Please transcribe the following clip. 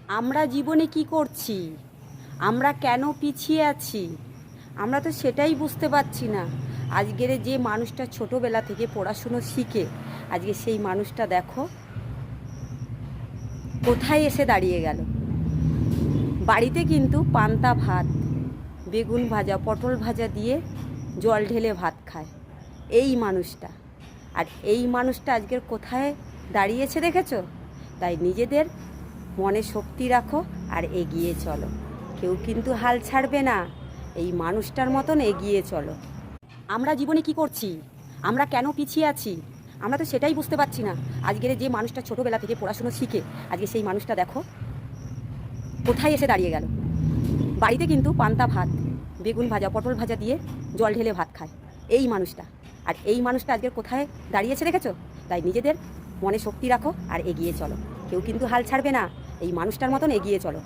আমরা জীবনে কি করছি? আমরা কেন পিছিয়ে আছি? আমরা তো সেটাই বুঝতে পারছি না। আজকের যে মানুষটা ছোটোবেলা থেকে পড়াশুনো শিখে আজকে সেই মানুষটা দেখো কোথায় এসে দাঁড়িয়ে গেল। বাড়িতে কিন্তু পান্তা ভাত, বেগুন ভাজা, পটল ভাজা দিয়ে জল ঢেলে ভাত খায় এই মানুষটা। আর এই মানুষটা আজকের কোথায় দাঁড়িয়েছে দেখেছো? তাই নিজেদের মনে শক্তি রাখো আর এগিয়ে চলো। কেউ কিন্তু হাল ছাড়বে না, এই মানুষটার মতন এগিয়ে চলো। আমরা জীবনে কি করছি? আমরা কেন পিছিয়ে আছি? আমরা তো সেটাই বুঝতে পারছি না। আজকের যে মানুষটা ছোটোবেলা থেকে পড়াশুনো শিখে আজকে সেই মানুষটা দেখো কোথায় এসে দাঁড়িয়ে গেল। বাড়িতে কিন্তু পান্তা ভাত, বেগুন ভাজা, পটল ভাজা দিয়ে জল ঢেলে ভাত খায় এই মানুষটা। আর এই মানুষটা আজকের কোথায় দাঁড়িয়েছে দেখেছো? তাই নিজেদের মনে শক্তি রাখো আর এগিয়ে চলো। কেউ কিন্তু হাল ছাড়বে না, এই মানুষটার মতন এগিয়ে চলো।